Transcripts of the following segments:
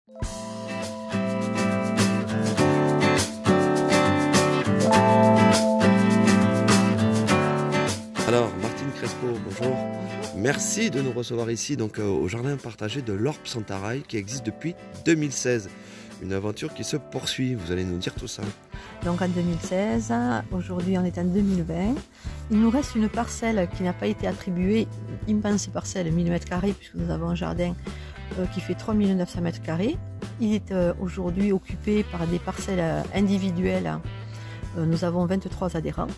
Alors, Martine Crespo, bonjour. Merci de nous recevoir ici donc, au jardin partagé de l'Orbe Santaraï qui existe depuis 2016. Une aventure qui se poursuit, vous allez nous dire tout ça. Donc en 2016, aujourd'hui on est en 2020. Il nous reste une parcelle qui n'a pas été attribuée, immense parcelle, 1000 m², puisque nous avons un jardin qui fait 3 900 m². Il est aujourd'hui occupé par des parcelles individuelles. Nous avons 23 adhérents.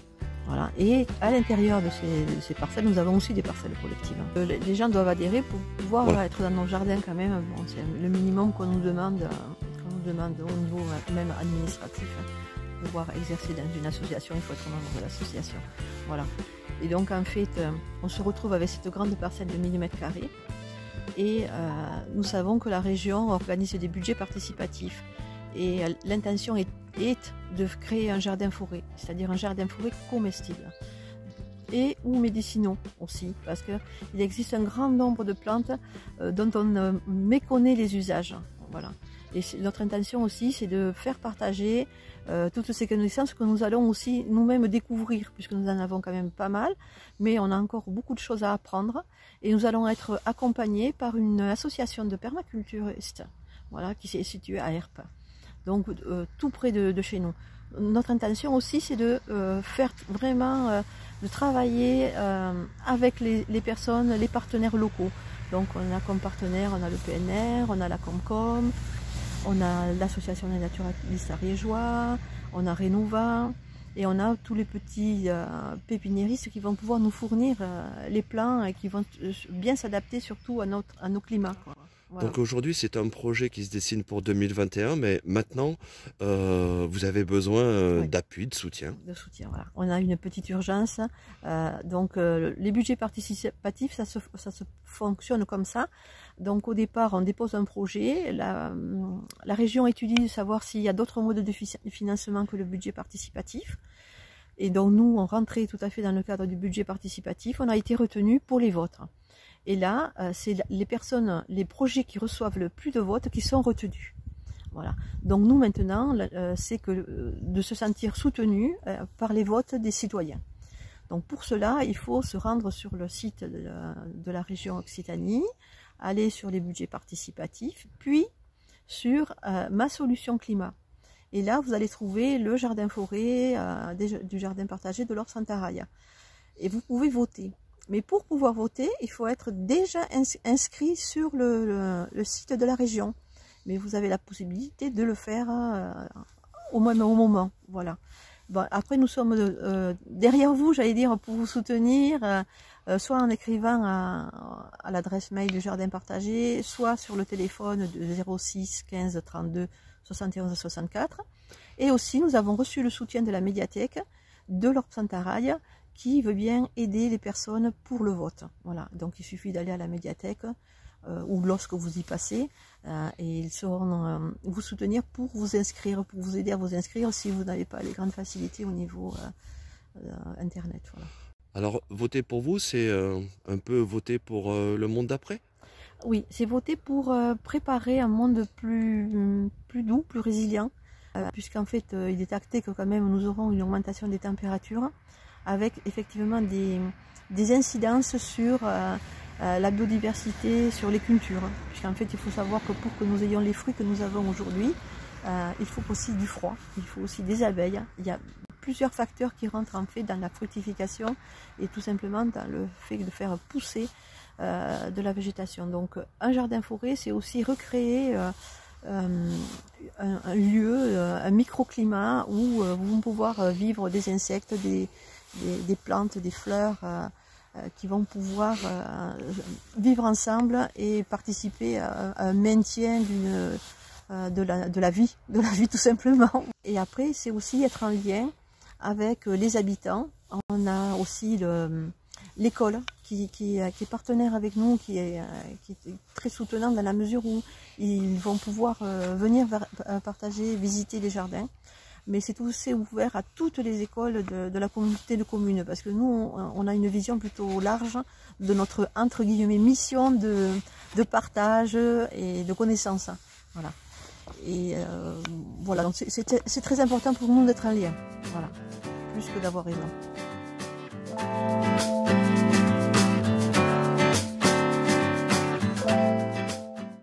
Voilà. Et à l'intérieur de ces parcelles, nous avons aussi des parcelles collectives. Les gens doivent adhérer pour pouvoir être dans nos jardins quand même. Bon, c'est le minimum qu'on nous demande au niveau même administratif. Pour pouvoir exercer dans une association, il faut être membre de l'association. Voilà. Et donc en fait, on se retrouve avec cette grande parcelle de 1000 m². Et nous savons que la région organise des budgets participatifs. Et l'intention est de créer un jardin-forêt, c'est-à-dire un jardin-forêt comestible et ou médicinaux aussi, parce qu'il existe un grand nombre de plantes dont on méconnaît les usages. Voilà. Et notre intention aussi, c'est de faire partager toutes ces connaissances que nous allons aussi nous-mêmes découvrir, puisque nous en avons quand même pas mal, mais on a encore beaucoup de choses à apprendre, et nous allons être accompagnés par une association de permaculturistes, voilà, qui est située à Herpes. Donc tout près de chez nous. Notre intention aussi, c'est de faire vraiment, de travailler avec les personnes, les partenaires locaux. Donc on a comme partenaire, on a le PNR, on a la Comcom, on a l'association des naturalistes ariégeois, on a Renova, et on a tous les petits pépiniéristes qui vont pouvoir nous fournir les plants et qui vont bien s'adapter surtout à nos climats, quoi. Voilà. Donc aujourd'hui, c'est un projet qui se dessine pour 2021, mais maintenant, vous avez besoin d'appui, de soutien. De soutien, voilà. On a une petite urgence. Les budgets participatifs, ça se fonctionne comme ça. Donc au départ, on dépose un projet. La région étudie de savoir s'il y a d'autres modes de financement que le budget participatif. Et donc nous, on rentrait tout à fait dans le cadre du budget participatif. On a été retenu pour les votes. Et là, c'est les projets qui reçoivent le plus de votes qui sont retenus. Voilà. Donc nous maintenant, c'est de se sentir soutenu par les votes des citoyens. Donc pour cela, il faut se rendre sur le site de la région Occitanie, aller sur les budgets participatifs, puis sur Ma Solution Climat. Et là, vous allez trouver le jardin-forêt du jardin partagé de l'Orbe Santaraï. Et vous pouvez voter. Mais pour pouvoir voter, il faut être déjà inscrit sur le site de la région. Mais vous avez la possibilité de le faire au moment. Voilà. Bon, après, nous sommes derrière vous, j'allais dire, pour vous soutenir, soit en écrivant à l'adresse mail du jardin partagé, soit sur le téléphone de 06 15 32 71 64. Et aussi, nous avons reçu le soutien de la médiathèque de l'Orbe Santaraï, qui veut bien aider les personnes pour le vote. Voilà, donc il suffit d'aller à la médiathèque ou lorsque vous y passez et ils sauront vous soutenir pour vous inscrire, pour vous aider à vous inscrire si vous n'avez pas les grandes facilités au niveau internet. Voilà. Alors voter pour vous, c'est un peu voter pour le monde d'après? Oui, c'est voter pour préparer un monde plus doux, plus résilient, puisqu'en fait il est acté que quand même nous aurons une augmentation des températures, avec effectivement des incidences sur la biodiversité, sur les cultures. Puisqu'en fait, il faut savoir que pour que nous ayons les fruits que nous avons aujourd'hui, il faut aussi du froid, il faut aussi des abeilles. Il y a plusieurs facteurs qui rentrent en fait dans la fructification et tout simplement dans le fait de faire pousser de la végétation. Donc un jardin-forêt, c'est aussi recréer un lieu, un microclimat où vous allez pouvoir vivre des insectes, des plantes, des fleurs qui vont pouvoir vivre ensemble et participer à un maintien de la vie tout simplement. Et après, c'est aussi être en lien avec les habitants. On a aussi l'école qui est partenaire avec nous, qui est très soutenant dans la mesure où ils vont pouvoir venir partager, visiter les jardins. Mais c'est aussi ouvert à toutes les écoles de la communauté de communes, parce que nous, on a une vision plutôt large de notre, entre guillemets, mission de partage et de connaissance. Voilà. Et voilà, donc c'est très important pour nous d'être en lien. Voilà. Plus que d'avoir raison.